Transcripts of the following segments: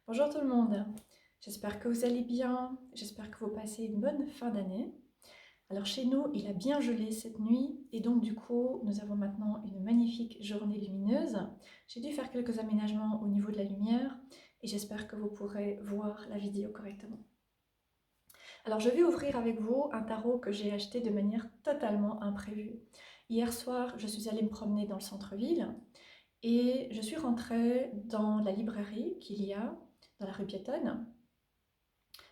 Bonjour tout le monde, j'espère que vous allez bien, j'espère que vous passez une bonne fin d'année. Alors chez nous, il a bien gelé cette nuit et donc du coup, nous avons maintenant une magnifique journée lumineuse. J'ai dû faire quelques aménagements au niveau de la lumière et j'espère que vous pourrez voir la vidéo correctement. Alors je vais ouvrir avec vous un tarot que j'ai acheté de manière totalement imprévue. Hier soir, je suis allée me promener dans le centre-ville et je suis rentrée dans la librairie qu'il y a dans la rue piétonne.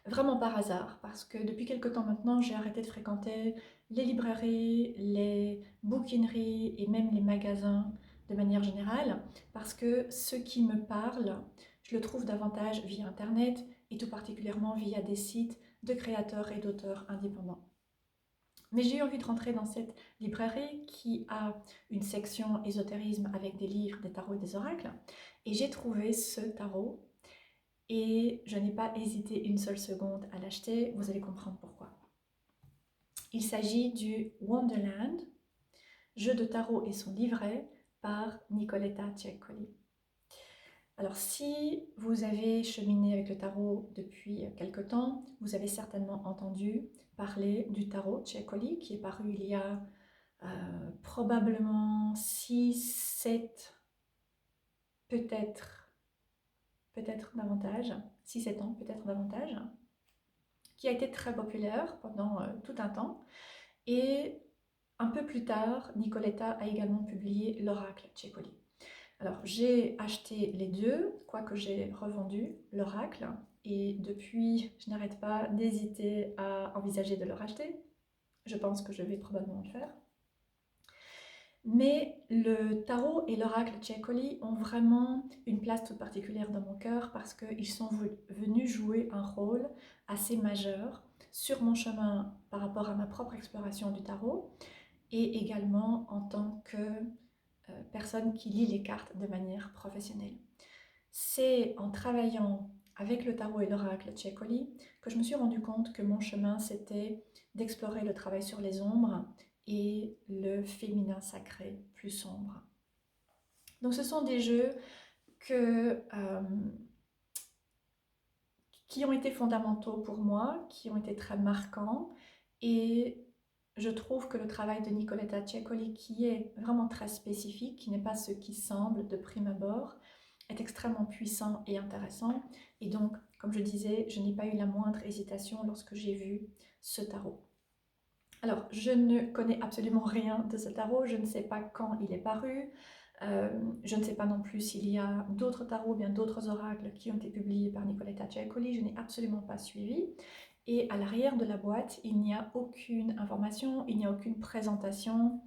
Vraiment par hasard, parce que depuis quelque temps maintenant, j'ai arrêté de fréquenter les librairies, les bouquineries et même les magasins de manière générale, parce que ce qui me parle, je le trouve davantage via Internet et tout particulièrement via des sites de créateurs et d'auteurs indépendants. Mais j'ai eu envie de rentrer dans cette librairie qui a une section ésotérisme avec des livres, des tarots et des oracles, et j'ai trouvé ce tarot et je n'ai pas hésité une seule seconde à l'acheter, vous allez comprendre pourquoi. Il s'agit du Wonderland, jeu de tarot et son livret par Nicoletta Cecoli. Alors si vous avez cheminé avec le tarot depuis quelque temps, vous avez certainement entendu parler du tarot Cecoli qui est paru il y a probablement 6, 7, peut-être davantage, 6-7 ans, peut-être davantage, qui a été très populaire pendant tout un temps. Et un peu plus tard, Nicoletta a également publié l'oracle Cecoli. Alors j'ai acheté les deux, quoique j'ai revendu l'oracle, et depuis je n'arrête pas d'hésiter à envisager de le racheter. Je pense que je vais probablement le faire. Mais le tarot et l'oracle Cecoli ont vraiment une place toute particulière dans mon cœur parce qu'ils sont venus jouer un rôle assez majeur sur mon chemin par rapport à ma propre exploration du tarot et également en tant que personne qui lit les cartes de manière professionnelle. C'est en travaillant avec le tarot et l'oracle Cecoli que je me suis rendu compte que mon chemin c'était d'explorer le travail sur les ombres et le féminin sacré plus sombre. Donc ce sont des jeux qui ont été fondamentaux pour moi, qui ont été très marquants et je trouve que le travail de Nicoletta Cecoli, qui est vraiment très spécifique, qui n'est pas ce qui semble de prime abord, est extrêmement puissant et intéressant. Et donc, comme je disais, je n'ai pas eu la moindre hésitation lorsque j'ai vu ce tarot. Alors, je ne connais absolument rien de ce tarot, je ne sais pas quand il est paru, je ne sais pas non plus s'il y a d'autres tarots, bien d'autres oracles qui ont été publiés par Nicoletta Cecoli, je n'ai absolument pas suivi. Et à l'arrière de la boîte, il n'y a aucune information, il n'y a aucune présentation,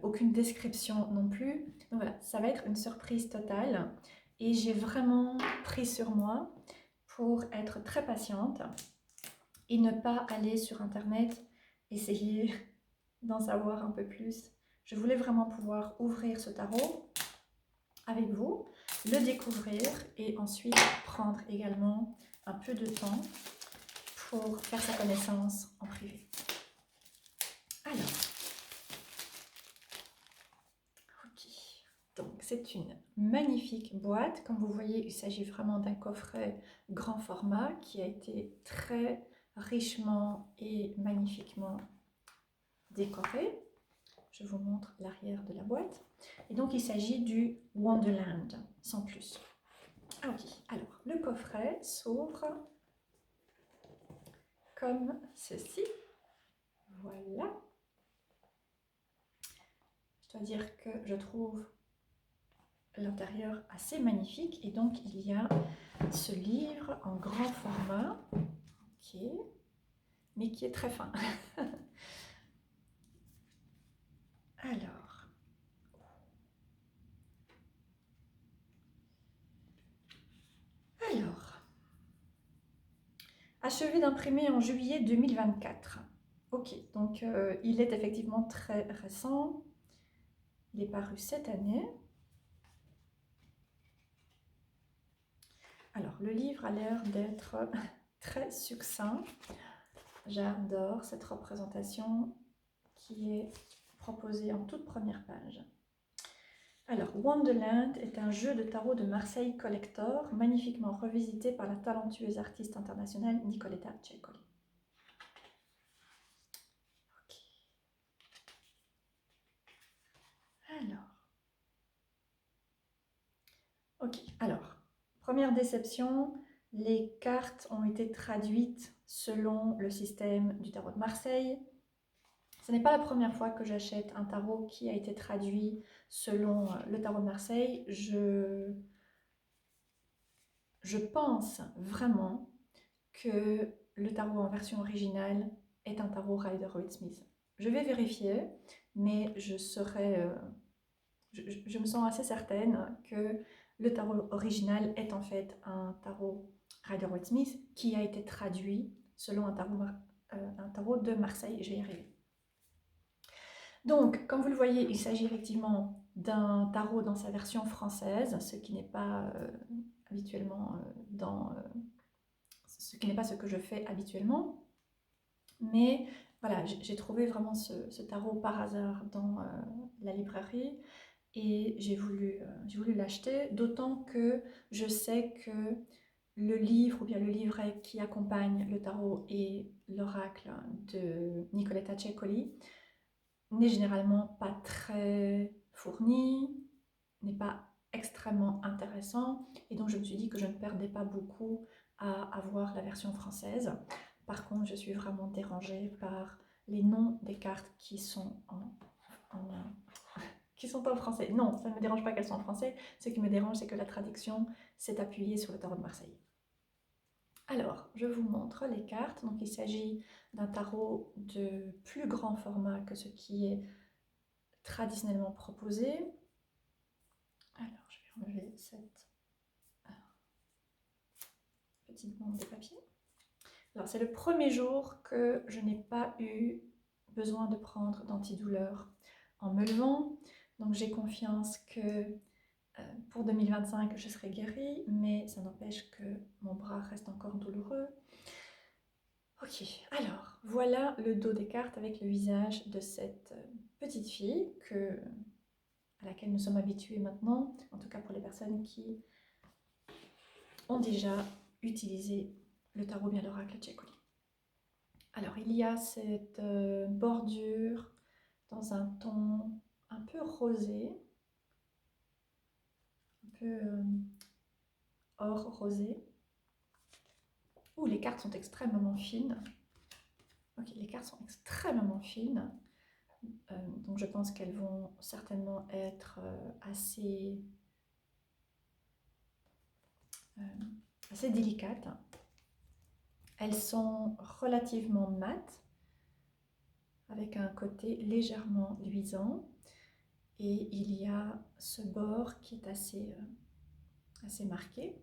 aucune description non plus. Donc voilà, ça va être une surprise totale. Et j'ai vraiment pris sur moi pour être très patiente et ne pas aller sur Internet essayer d'en savoir un peu plus. Je voulais vraiment pouvoir ouvrir ce tarot avec vous, le découvrir et ensuite prendre également un peu de temps pour faire sa connaissance en privé. Alors, ok. Donc c'est une magnifique boîte. Comme vous voyez, il s'agit vraiment d'un coffret grand format qui a été très richement et magnifiquement décoré. Je vous montre l'arrière de la boîte. Et donc il s'agit du Wonderland, sans plus. Ok, alors le coffret s'ouvre comme ceci. Voilà. Je dois dire que je trouve l'intérieur assez magnifique et donc il y a ce livre en grand format, ok, mais qui est très fin. Alors, achevé d'imprimer en juillet 2024. Ok, donc il est effectivement très récent. Il est paru cette année. Alors, le livre a l'air d'être très succinct. J'adore cette représentation qui est proposée en toute première page. Alors, Wonderland est un jeu de tarot de Marseille Collector, magnifiquement revisité par la talentueuse artiste internationale Nicoletta Ceccoli. Alors, première déception, les cartes ont été traduites selon le système du tarot de Marseille. Ce n'est pas la première fois que j'achète un tarot qui a été traduit selon le tarot de Marseille. Je pense vraiment que le tarot en version originale est un tarot Rider-Waite-Smith. Je vais vérifier, mais je me sens assez certaine que le tarot original est en fait un tarot Rider-Waite-Smith qui a été traduit selon un tarot de Marseille. Je vais y arriver. Donc, comme vous le voyez, il s'agit effectivement d'un tarot dans sa version française, ce qui n'est pas habituellement ce qui n'est pas ce que je fais habituellement. Mais voilà, j'ai trouvé vraiment ce tarot par hasard dans la librairie et j'ai voulu l'acheter, d'autant que je sais que le livre ou bien le livret qui accompagne le tarot et l'oracle de Nicoletta Ceccoli n'est généralement pas très fourni, n'est pas extrêmement intéressant, et donc je me suis dit que je ne perdais pas beaucoup à avoir la version française. Par contre, je suis vraiment dérangée par les noms des cartes qui sont en français. Non, ça ne me dérange pas qu'elles soient en français. Ce qui me dérange, c'est que la traduction s'est appuyée sur le tarot de Marseille. Alors, je vous montre les cartes. Donc, il s'agit d'un tarot de plus grand format que ce qui est traditionnellement proposé. Alors, je vais enlever cette petite bande de papier. Alors, c'est le premier jour que je n'ai pas eu besoin de prendre d'antidouleur en me levant. Donc, j'ai confiance que pour 2025, je serai guérie, mais ça n'empêche que mon bras reste encore douloureux. Ok, alors, voilà le dos des cartes avec le visage de cette petite fille à laquelle nous sommes habitués maintenant, en tout cas pour les personnes qui ont déjà utilisé le tarot bien l'oracle Ceccoli. Alors, il y a cette bordure dans un ton un peu rosé, un peu or rosé. Ouh, les cartes sont extrêmement fines. Ok, les cartes sont extrêmement fines. Donc je pense qu'elles vont certainement être assez délicates. Elles sont relativement mates, avec un côté légèrement luisant. Et il y a ce bord qui est assez marqué,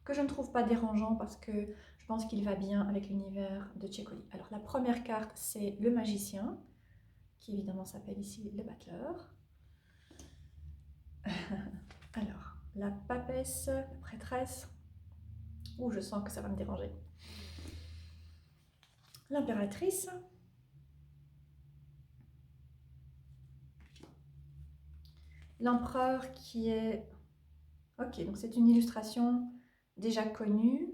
que je ne trouve pas dérangeant parce que je pense qu'il va bien avec l'univers de Ceccoli. Alors la première carte, c'est le magicien, qui évidemment s'appelle ici le battleur. Alors, la papesse, la prêtresse, ouh, je sens que ça va me déranger. L'impératrice, l'empereur qui est... Ok, donc c'est une illustration déjà connue.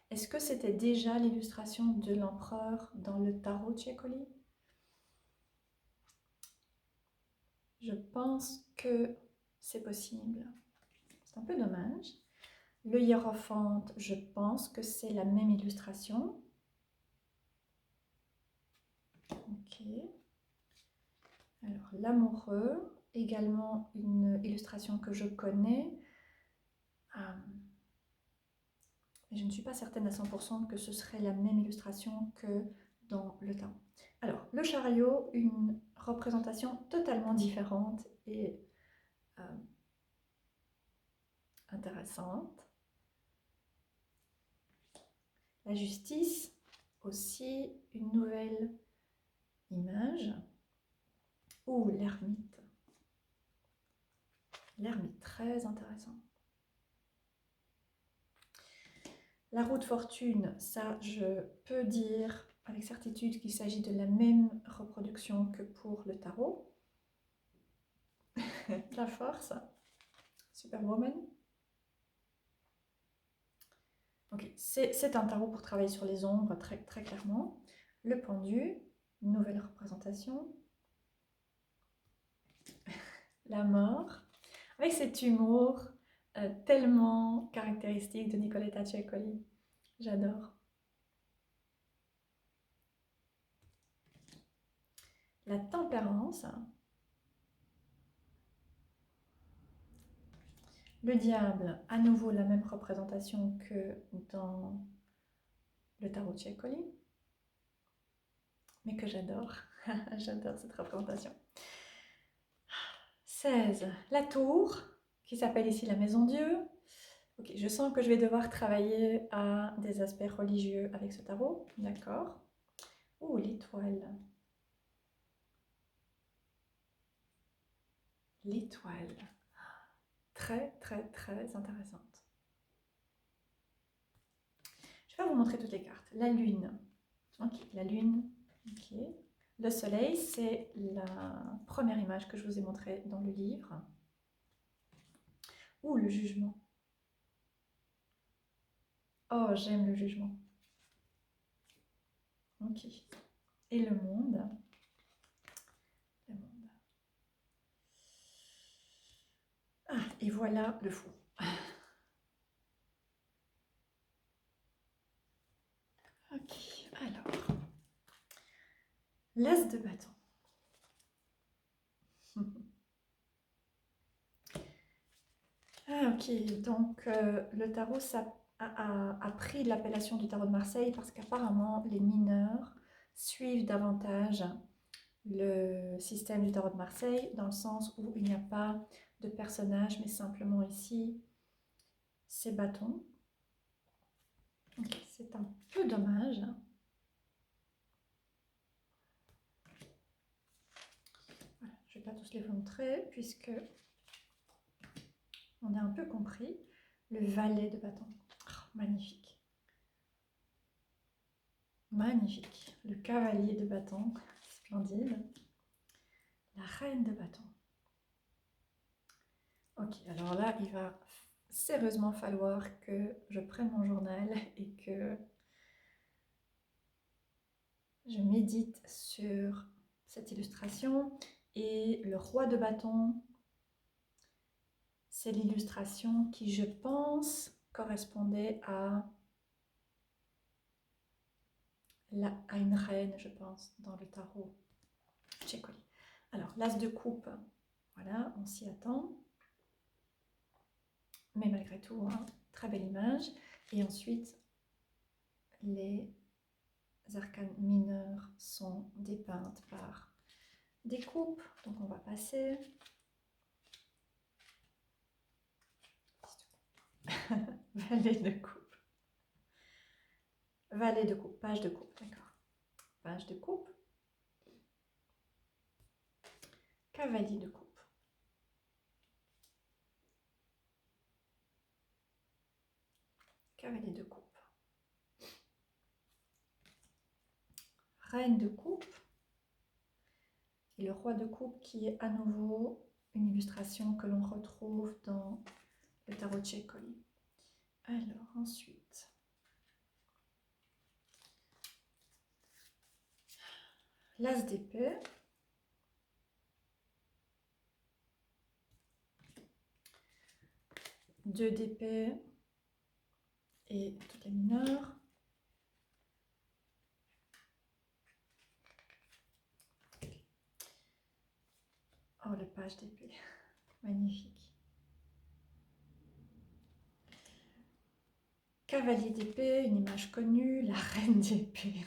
Est-ce que c'était déjà l'illustration de l'empereur dans le tarot Ceccoli? Je pense que c'est possible. C'est un peu dommage. Le hiérophante, je pense que c'est la même illustration. Ok. Alors, l'amoureux, également une illustration que je connais. Mais je ne suis pas certaine à 100% que ce serait la même illustration que dans le tarot. Alors, le chariot, une représentation totalement différente et intéressante. La justice, aussi une nouvelle image. Ou l'ermite. L'ermite, très intéressant. La roue de fortune, ça je peux dire avec certitude qu'il s'agit de la même reproduction que pour le tarot. la force. Superwoman. Ok, c'est un tarot pour travailler sur les ombres, très, très clairement. Le pendu, nouvelle représentation. La mort, avec cet humour tellement caractéristique de Nicoletta Cecoli. J'adore. La tempérance. Le diable, à nouveau la même représentation que dans le tarot de Cecoli, mais que j'adore. J'adore cette représentation. 16. La tour, qui s'appelle ici la maison Dieu. Ok, je sens que je vais devoir travailler à des aspects religieux avec ce tarot. D'accord. Oh, l'étoile. L'étoile. Très, très, très intéressante. Je vais vous montrer toutes les cartes. La lune. Ok, la lune. Ok. Le soleil, c'est la première image que je vous ai montrée dans le livre. Ou le jugement. Oh, j'aime le jugement. Ok. Et le monde. Le monde. Ah, et voilà le fou. Ok, alors. L'as de bâton. Ah, ok, donc le tarot ça a pris l'appellation du tarot de Marseille parce qu'apparemment les mineurs suivent davantage le système du tarot de Marseille dans le sens où il n'y a pas de personnage mais simplement ici ces bâtons. Okay, c'est un peu dommage. Voilà, je ne vais pas tous les montrer puisque on a un peu compris. Le valet de bâton, oh, magnifique. Magnifique. Le cavalier de bâton, splendide. La reine de bâton. Ok, alors là, il va sérieusement falloir que je prenne mon journal et que je médite sur cette illustration. Et le roi de bâton, c'est l'illustration qui, je pense, correspondait à une reine, je pense, dans le tarot Cecoli. Alors, l'as de coupe, voilà, on s'y attend. Mais malgré tout, hein, très belle image. Et ensuite, les arcanes mineures sont dépeintes par des coupes. Donc on va passer. Valet de coupe. Valet de coupe, page de coupe, d'accord. Page de coupe. Cavalier de coupe. Cavalier de coupe. Reine de coupe. Et le roi de coupe qui est à nouveau une illustration que l'on retrouve dans le tarot Cecoli. Alors ensuite, l'as d'épée. Deux d'épée et toutes les mineures. Oh, le page d'épée, magnifique. Cavalier d'épée, une image connue, la reine d'épée.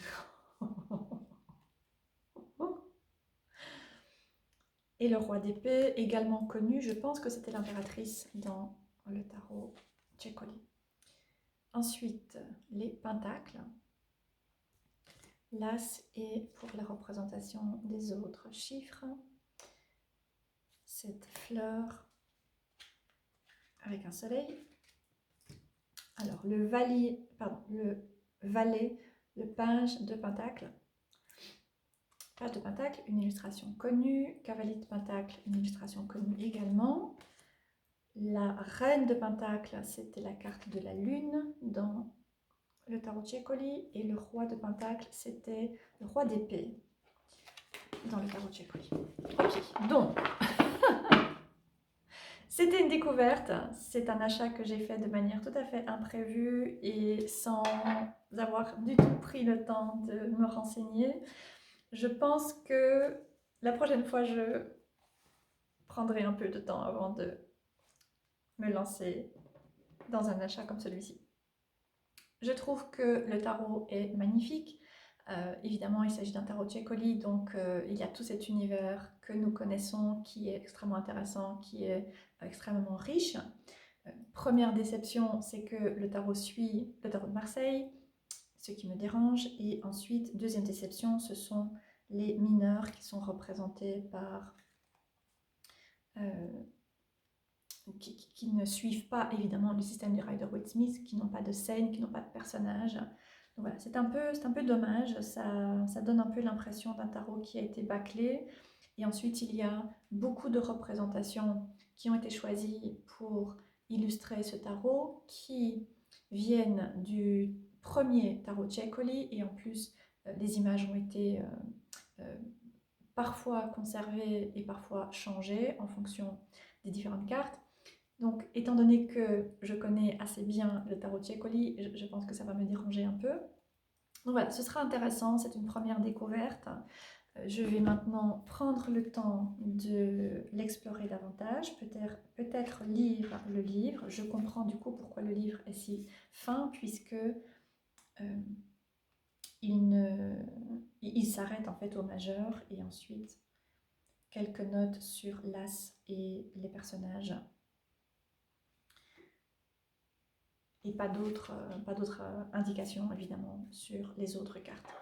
Et le roi d'épée, également connu, je pense que c'était l'impératrice dans le tarot Cecoli. Ensuite, les pentacles. L'as est pour la représentation des autres chiffres. Cette fleur avec un soleil. Alors, le valet, le page de pentacle. Page de Pentacle, une illustration connue. Cavalier de Pentacle, une illustration connue également. La Reine de Pentacle, c'était la carte de la Lune dans le tarot Cecoli. Et le Roi de Pentacle, c'était le Roi d'épée dans le tarot Cecoli. Ok, donc, c'était une découverte. C'est un achat que j'ai fait de manière tout à fait imprévue et sans avoir du tout pris le temps de me renseigner. Je pense que la prochaine fois, je prendrai un peu de temps avant de me lancer dans un achat comme celui-ci. Je trouve que le tarot est magnifique. Évidemment, il s'agit d'un tarot Cecoli, donc il y a tout cet univers que nous connaissons qui est extrêmement intéressant, qui est extrêmement riche. Première déception, c'est que le tarot suit le tarot de Marseille, ce qui me dérange. Et ensuite, deuxième déception, ce sont les mineurs qui sont représentés par... qui ne suivent pas évidemment le système du Rider-Waite-Smith, qui n'ont pas de scène, qui n'ont pas de personnage. Donc voilà, c'est un peu dommage, ça donne un peu l'impression d'un tarot qui a été bâclé. Et ensuite, il y a beaucoup de représentations qui ont été choisies pour illustrer ce tarot, qui viennent du premier tarot Cecoli, et en plus, les images ont été parfois conservées et parfois changées en fonction des différentes cartes. Donc, étant donné que je connais assez bien le tarot Cecoli, je pense que ça va me déranger un peu. Donc voilà, ce sera intéressant, c'est une première découverte. Je vais maintenant prendre le temps de l'explorer davantage, peut-être lire le livre. Je comprends du coup pourquoi le livre est si fin, puisque il s'arrête en fait au majeur et ensuite quelques notes sur l'as et les personnages. Et pas d'autres indications évidemment sur les autres cartes.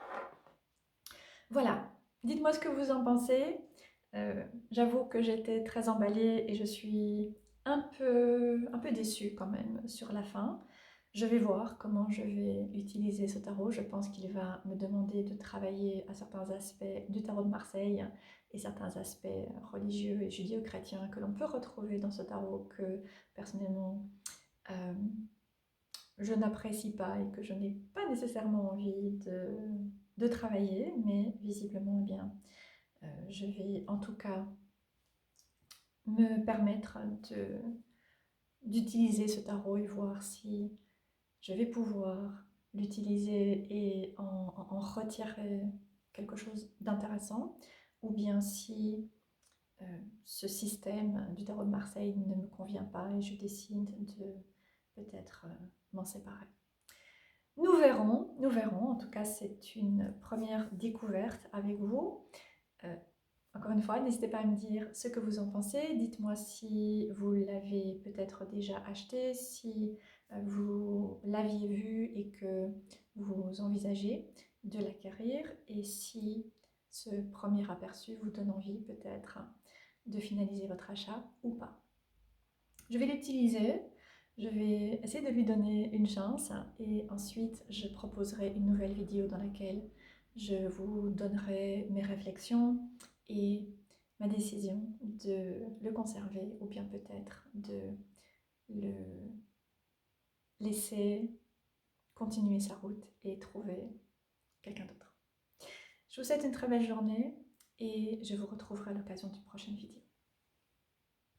Voilà, dites-moi ce que vous en pensez. J'avoue que j'étais très emballée et je suis un peu déçue quand même sur la fin. Je vais voir comment je vais utiliser ce tarot. Je pense qu'il va me demander de travailler à certains aspects du tarot de Marseille et certains aspects religieux et judéo-chrétiens que l'on peut retrouver dans ce tarot que personnellement je n'apprécie pas et que je n'ai pas nécessairement envie de travailler, mais visiblement, eh bien, je vais en tout cas me permettre d'utiliser ce tarot et voir si je vais pouvoir l'utiliser et en retirer quelque chose d'intéressant, ou bien si ce système du tarot de Marseille ne me convient pas et je décide de peut-être m'en séparer. Nous verrons, nous verrons. En tout cas, c'est une première découverte avec vous. Encore une fois, n'hésitez pas à me dire ce que vous en pensez. Dites-moi si vous l'avez peut-être déjà acheté, si vous l'aviez vu et que vous envisagez de l'acquérir, et si ce premier aperçu vous donne envie peut-être de finaliser votre achat ou pas. Je vais l'utiliser. Je vais essayer de lui donner une chance et ensuite je proposerai une nouvelle vidéo dans laquelle je vous donnerai mes réflexions et ma décision de le conserver ou bien peut-être de le laisser continuer sa route et trouver quelqu'un d'autre. Je vous souhaite une très belle journée et je vous retrouverai à l'occasion d'une prochaine vidéo.